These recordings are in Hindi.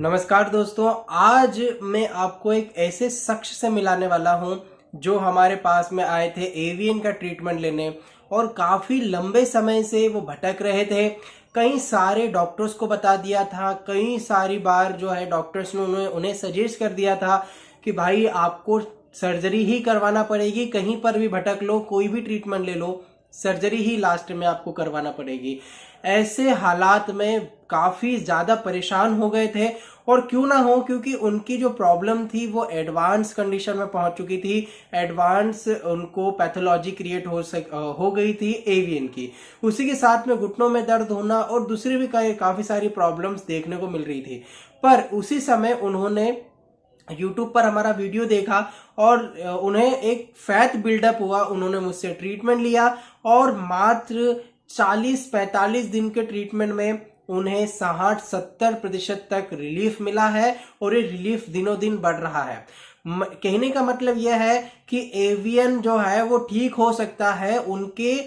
नमस्कार दोस्तों, आज मैं आपको एक ऐसे शख्स से मिलाने वाला हूं जो हमारे पास में आए थे एवियन का ट्रीटमेंट लेने और काफ़ी लंबे समय से वो भटक रहे थे। कई सारे डॉक्टर्स को बता दिया था, कई सारी बार जो है डॉक्टर्स ने उन्हें सजेस्ट कर दिया था कि भाई आपको सर्जरी ही करवाना पड़ेगी, कहीं पर भी भटक लो, कोई भी ट्रीटमेंट ले लो, सर्जरी ही लास्ट में आपको करवाना पड़ेगी। ऐसे हालात में काफ़ी ज़्यादा परेशान हो गए थे और क्यों ना हो, क्योंकि उनकी जो प्रॉब्लम थी वो एडवांस कंडीशन में पहुंच चुकी थी। एडवांस उनको पैथोलॉजी क्रिएट हो गई थी एवियन की। उसी के साथ में घुटनों में दर्द होना और दूसरी भी काफ़ी सारी प्रॉब्लम्स देखने को मिल रही थी। पर उसी समय उन्होंने यूट्यूब पर हमारा वीडियो देखा और उन्हें एक फैट बिल्डअप हुआ। उन्होंने मुझसे ट्रीटमेंट लिया और मात्र 40-45 दिन के ट्रीटमेंट में उन्हें 60-70% तक रिलीफ मिला है और ये रिलीफ दिनों दिन बढ़ रहा है। कहने का मतलब यह है कि एवियन जो है वो ठीक हो सकता है। उनके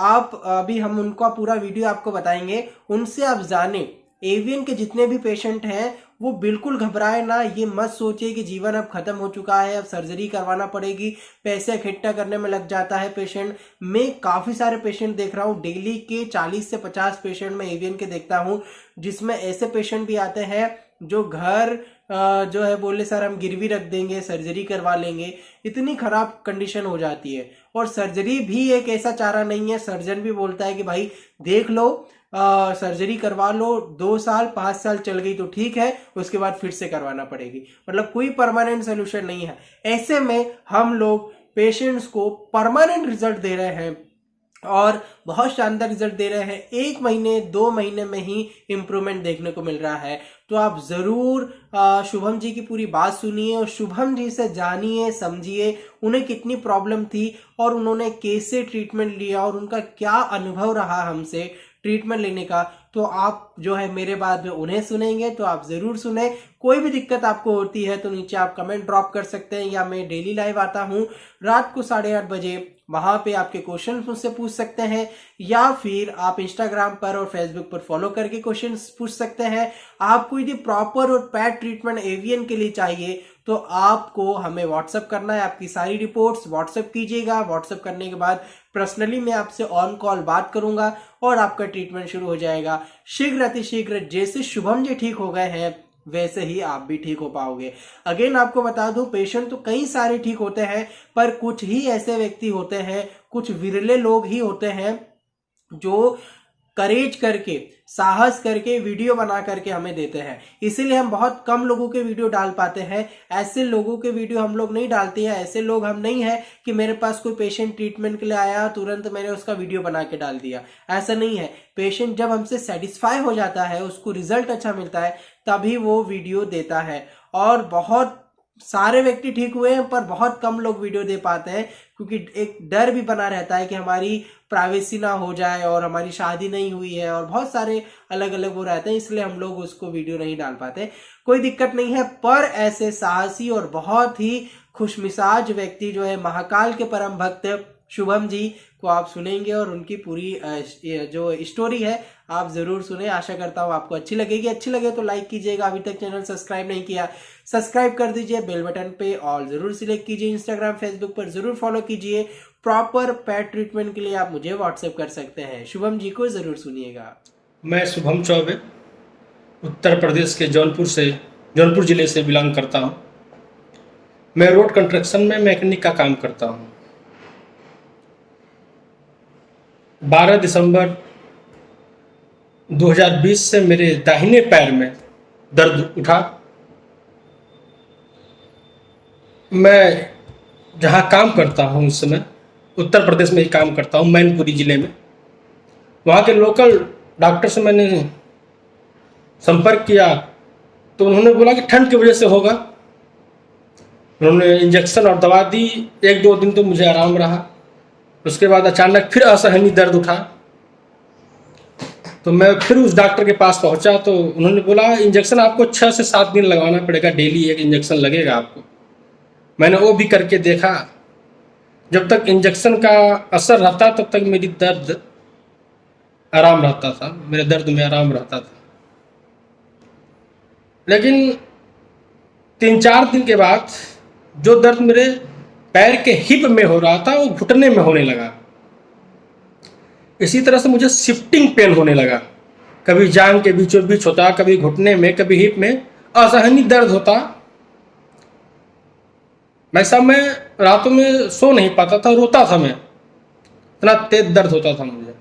आप अभी हम उनका पूरा वीडियो आपको बताएंगे, उनसे आप जानें। एवियन के जितने भी पेशेंट हैं वो बिल्कुल घबराए ना, ये मत सोचिए कि जीवन अब खत्म हो चुका है, अब सर्जरी करवाना पड़ेगी, पैसे इकट्ठा करने में लग जाता है पेशेंट। मैं काफ़ी सारे पेशेंट देख रहा हूँ, डेली के 40 से 50 पेशेंट मैं एवियन के देखता हूँ, जिसमें ऐसे पेशेंट भी आते हैं जो घर जो है बोले सर हम गिरवी रख देंगे, सर्जरी करवा लेंगे। इतनी खराब कंडीशन हो जाती है और सर्जरी भी एक ऐसा चारा नहीं है। सर्जन भी बोलता है कि भाई देख लो, सर्जरी करवा लो, 2 साल 5 साल चल गई तो ठीक है, उसके बाद फिर से करवाना पड़ेगी। मतलब कोई परमानेंट सोल्यूशन नहीं है। ऐसे में हम लोग पेशेंट्स को परमानेंट रिजल्ट दे रहे हैं और बहुत शानदार रिजल्ट दे रहे हैं। 1 महीने 2 महीने में ही इम्प्रूवमेंट देखने को मिल रहा है। तो आप ज़रूर शुभम जी की पूरी बात सुनिए और शुभम जी से जानिए, समझिए उन्हें कितनी प्रॉब्लम थी और उन्होंने कैसे ट्रीटमेंट लिया और उनका क्या अनुभव रहा हमसे ट्रीटमेंट लेने का। तो आप जो है मेरे बाद में उन्हें सुनेंगे, तो आप ज़रूर सुने। कोई भी दिक्कत आपको होती है तो नीचे आप कमेंट ड्रॉप कर सकते हैं, या मैं डेली लाइव आता हूँ रात को 8:30 बजे, वहां पे आपके क्वेश्चन मुझसे पूछ सकते हैं, या फिर आप इंस्टाग्राम पर और फेसबुक पर फॉलो करके क्वेश्चन पूछ सकते हैं। आपको यदि प्रॉपर और पैड ट्रीटमेंट एवियन के लिए चाहिए तो आपको हमें व्हाट्सअप करना है। आपकी सारी रिपोर्ट्स व्हाट्सअप कीजिएगा। व्हाट्सअप करने के बाद पर्सनली मैं आपसे ऑन कॉल बात करूंगा और आपका ट्रीटमेंट शुरू हो जाएगा। शीघ्र अतिशीघ्र जैसे शुभम जी ठीक हो गए हैं वैसे ही आप भी ठीक हो पाओगे। अगेन आपको बता दूं, पेशेंट तो कई सारे ठीक होते हैं, पर कुछ ही ऐसे व्यक्ति होते हैं, कुछ विरले लोग ही होते हैं जो करेज करके, साहस करके वीडियो बना करके हमें देते हैं। इसीलिए हम बहुत कम लोगों के वीडियो डाल पाते हैं। ऐसे लोगों के वीडियो हम लोग नहीं डालते हैं। ऐसे लोग हम नहीं है कि मेरे पास कोई पेशेंट ट्रीटमेंट के लिए आया तुरंत मैंने उसका वीडियो बना के डाल दिया, ऐसा नहीं है। पेशेंट जब हमसे सेटिस्फाई हो जाता है, उसको रिजल्ट अच्छा मिलता है, तभी वो वीडियो देता है। और बहुत सारे व्यक्ति ठीक हुए हैं, पर बहुत कम लोग वीडियो दे पाते हैं, क्योंकि एक डर भी बना रहता है कि हमारी प्राइवेसी ना हो जाए और हमारी शादी नहीं हुई है और बहुत सारे अलग अलग वो रहते हैं, इसलिए हम लोग उसको वीडियो नहीं डाल पाते। कोई दिक्कत नहीं है, पर ऐसे साहसी और बहुत ही खुशमिजाज व्यक्ति जो है महाकाल के परम भक्त शुभम जी को आप सुनेंगे और उनकी पूरी जो स्टोरी है आप जरूर सुने। आशा करता हूँ आपको अच्छी लगेगी। अच्छी लगे तो लाइक कीजिएगा। अभी तक चैनल सब्सक्राइब नहीं किया, सब्सक्राइब कर दीजिए, बेल बटन पे ऑल जरूर सिलेक्ट कीजिए। इंस्टाग्राम फेसबुक पर जरूर फॉलो कीजिए। प्रॉपर पैड ट्रीटमेंट के लिए आप मुझे व्हाट्सएप कर सकते हैं। शुभम जी को जरूर सुनिएगा। मैं शुभम चौबे उत्तर प्रदेश के जौनपुर जिले से बिलोंग करता हूं। मैं रोड कंस्ट्रक्शन में मैकेनिक का काम करता हूं। 12 दिसंबर 2020 से मेरे दाहिने पैर में दर्द उठा। मैं जहां काम करता हूं उस समय उत्तर प्रदेश में ही काम करता हूं, मैनपुरी ज़िले में। वहाँ के लोकल डॉक्टर से मैंने संपर्क किया तो उन्होंने बोला कि ठंड की वजह से होगा। उन्होंने इंजेक्शन और दवा दी। 1-2 दिन तो मुझे आराम रहा। उसके बाद अचानक फिर असहनीय दर्द उठा, तो मैं फिर उस डॉक्टर के पास पहुंचा तो उन्होंने बोला इंजेक्शन आपको 6 से 7 दिन लगवाना पड़ेगा, डेली एक इंजेक्शन लगेगा आपको। मैंने वो भी करके देखा। जब तक इंजेक्शन का असर रहता तब तक मेरी दर्द आराम रहता था, मेरे दर्द में आराम रहता था। लेकिन 3-4 दिन के बाद जो दर्द मेरे पैर के हिप में हो रहा था वो घुटने में होने लगा। इसी तरह से मुझे शिफ्टिंग पेन होने लगा, कभी जांघ के बीचों बीच होता, कभी घुटने में, कभी हिप में असहनीय दर्द होता। मैं रातों में सो नहीं पाता था, रोता था मैं, इतना तेज दर्द होता था मुझे।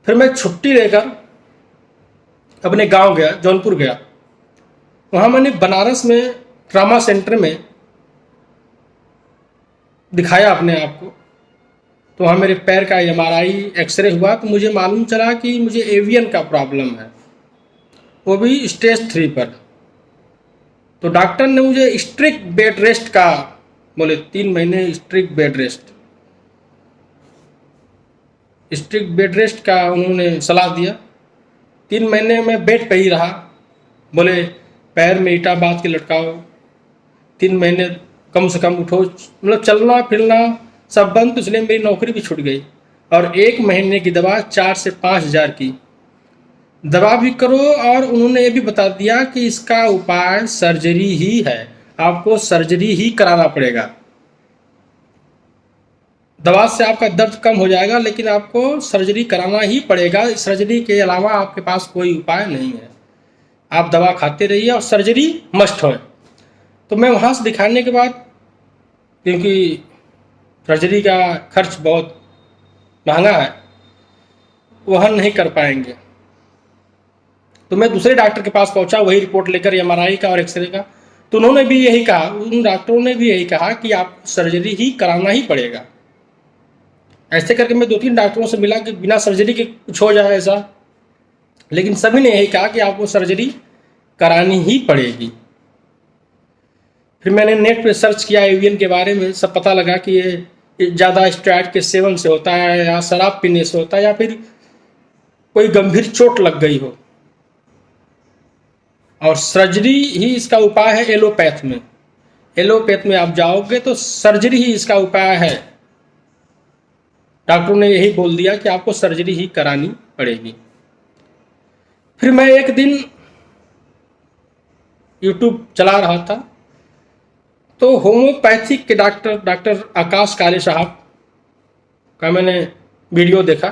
फिर मैं छुट्टी लेकर अपने गांव गया, जौनपुर गया। वहाँ मैंने बनारस में ट्रामा सेंटर में दिखाया अपने आप को। तो वहाँ मेरे पैर का MRI एक्सरे हुआ तो मुझे मालूम चला कि मुझे एवियन का प्रॉब्लम है, वो भी स्टेज 3 पर। तो डॉक्टर ने मुझे स्ट्रिक्ट बेड रेस्ट का बोले, 3 महीने स्ट्रिक्ट बेड रेस्ट का उन्होंने सलाह दिया। 3 महीने में बेड पे ही रहा। बोले पैर में ईंटा बांध के लटकाओ, 3 महीने कम से कम उठो, मतलब चलना फिरना सब बंद। तो इसलिए मेरी नौकरी भी छूट गई और 1 महीने की दवा 4 से 5 हज़ार की दवा भी करो। और उन्होंने ये भी बता दिया कि इसका उपाय सर्जरी ही है, आपको सर्जरी ही कराना पड़ेगा। दवा से आपका दर्द कम हो जाएगा लेकिन आपको सर्जरी कराना ही पड़ेगा। सर्जरी के अलावा आपके पास कोई उपाय नहीं है, आप दवा खाते रहिए और सर्जरी मस्ट हो। तो मैं वहाँ से दिखाने के बाद, क्योंकि सर्जरी का खर्च बहुत महंगा है, वहन नहीं कर पाएंगे, तो मैं दूसरे डॉक्टर के पास पहुंचा, वही रिपोर्ट लेकर MRI का और एक्सरे का। तो उन्होंने भी यही कहा, उन डॉक्टरों ने भी यही कहा कि आप सर्जरी ही कराना ही पड़ेगा। ऐसे करके मैं 2-3 डॉक्टरों से मिला कि बिना सर्जरी के कुछ हो जाए ऐसा, लेकिन सभी ने यही कहा कि आपको सर्जरी करानी ही पड़ेगी। फिर मैंने नेट पे सर्च किया एवियन के बारे में, सब पता लगा कि ये ज़्यादा स्टेरॉइड के सेवन से होता है, या शराब पीने से होता है, या फिर कोई गंभीर चोट लग गई हो। और सर्जरी ही इसका उपाय है। एलोपैथ में आप जाओगे तो सर्जरी ही इसका उपाय है। डॉक्टरों ने यही बोल दिया कि आपको सर्जरी ही करानी पड़ेगी। फिर मैं एक दिन यूट्यूब चला रहा था तो होम्योपैथिक के डॉक्टर आकाश काले साहब का मैंने वीडियो देखा।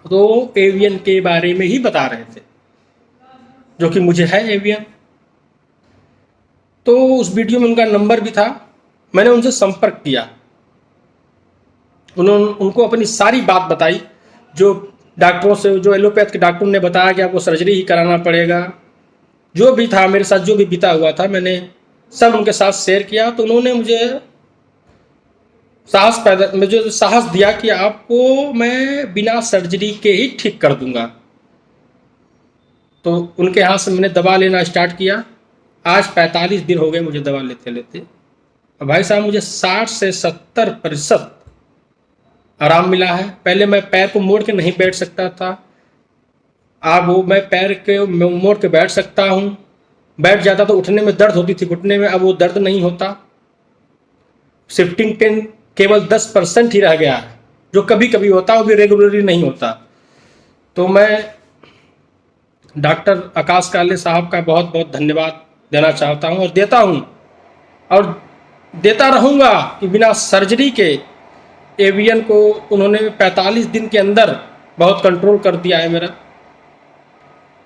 तो एवियन के बारे में ही बता रहे थे, जो कि मुझे है एवियन। तो उस वीडियो में उनका नंबर भी था, मैंने उनसे संपर्क किया। उनको अपनी सारी बात बताई, जो डॉक्टरों से, जो एलोपैथ के डॉक्टरों ने बताया कि आपको सर्जरी ही कराना पड़ेगा। जो भी था मेरे साथ, जो भी बीता हुआ था, मैंने सब उनके साथ शेयर किया। तो उन्होंने मुझे साहस दिया कि आपको मैं बिना सर्जरी के ही ठीक कर दूंगा। तो उनके यहाँ से मैंने दवा लेना स्टार्ट किया। आज 45 दिन हो गए मुझे दवा लेते लेते, और भाई साहब मुझे 60 से 70% आराम मिला है। पहले मैं पैर को मोड़ के नहीं बैठ सकता था, अब वो मैं पैर के मोड़ के बैठ सकता हूँ। बैठ जाता तो उठने में दर्द होती थी घुटने में, अब वो दर्द नहीं होता। शिफ्टिंग पेन केवल 10% ही रह गया है, जो कभी कभी होता है, वो भी रेगुलरली नहीं होता। तो मैं डॉक्टर आकाश काले साहब का बहुत बहुत धन्यवाद देना चाहता हूँ, और देता हूँ और देता रहूँगा कि बिना सर्जरी के एवियन को उन्होंने 45 दिन के अंदर बहुत कंट्रोल कर दिया है मेरा।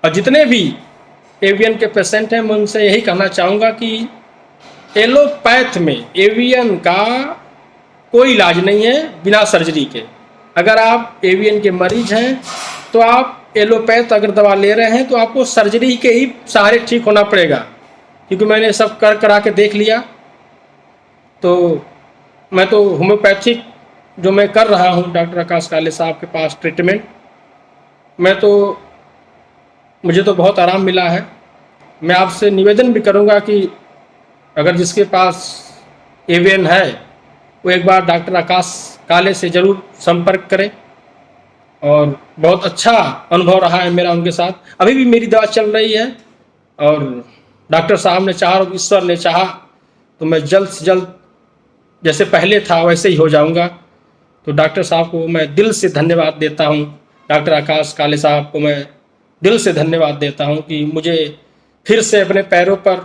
और जितने भी एवियन के पेशेंट हैं, मैं उनसे यही कहना चाहूँगा कि एलोपैथ में एवियन का कोई इलाज नहीं है बिना सर्जरी के। अगर आप एवियन के मरीज हैं तो आप एलोपैथ अगर दवा ले रहे हैं तो आपको सर्जरी के ही सहारे ठीक होना पड़ेगा, क्योंकि मैंने सब करा के देख लिया। तो मैं तो होम्योपैथिक जो मैं कर रहा हूँ डॉक्टर आकाश काले साहब के पास ट्रीटमेंट, मुझे तो बहुत आराम मिला है। मैं आपसे निवेदन भी करूँगा कि अगर जिसके पास एवियन है वो एक बार डॉक्टर आकाश काले से ज़रूर संपर्क करें। और बहुत अच्छा अनुभव रहा है मेरा उनके साथ। अभी भी मेरी दवा चल रही है, और डॉक्टर साहब ने चाहा और ईश्वर ने चाहा तो मैं जल्द से जल्द जैसे पहले था वैसे ही हो जाऊंगा। तो डॉक्टर साहब को मैं दिल से धन्यवाद देता हूं, डॉक्टर आकाश काले साहब को मैं दिल से धन्यवाद देता हूं कि मुझे फिर से अपने पैरों पर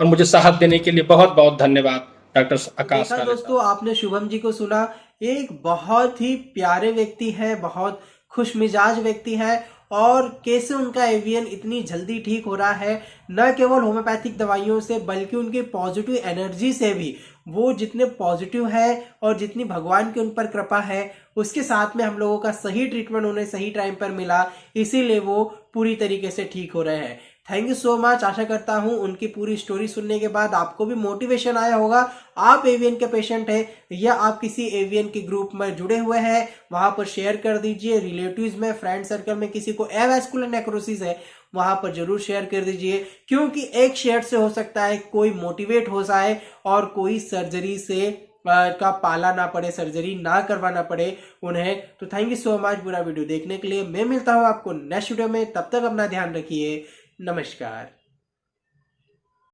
और मुझे साहस देने के लिए बहुत बहुत धन्यवाद डॉक्टर आकाश देखा वाले दोस्तों, आपने शुभम जी को सुना। एक बहुत ही प्यारे व्यक्ति है, बहुत खुश मिजाज व्यक्ति है, और कैसे उनका एवियन इतनी जल्दी ठीक हो रहा है, न केवल होम्योपैथिक दवाइयों से बल्कि उनकी पॉजिटिव एनर्जी से भी। वो जितने पॉजिटिव है और जितनी भगवान की उन पर कृपा है, उसके साथ में हम लोगों का सही ट्रीटमेंट उन्हें सही टाइम पर मिला, इसीलिए वो पूरी तरीके से ठीक हो रहे हैं। Thank you so much. आशा करता हूं उनकी पूरी स्टोरी सुनने के बाद आपको भी मोटिवेशन आया होगा। आप एवियन के पेशेंट हैं या आप किसी एवियन के ग्रुप में जुड़े हुए हैं, वहां पर शेयर कर दीजिए। रिलेटिव्स में, फ्रेंड सर्कल में किसी को एवास्कुलर नेक्रोसिस है, वहां पर जरूर शेयर कर दीजिए, क्योंकि एक शेयर से हो सकता है कोई मोटिवेट हो जाए और कोई सर्जरी से का पाला ना पड़े, सर्जरी ना करवाना पड़े उन्हें। तो थैंक यू सो मच पूरा वीडियो देखने के लिए। मैं मिलता हूं आपको नेक्स्ट वीडियो में, तब तक अपना ध्यान रखिए। नमस्कार।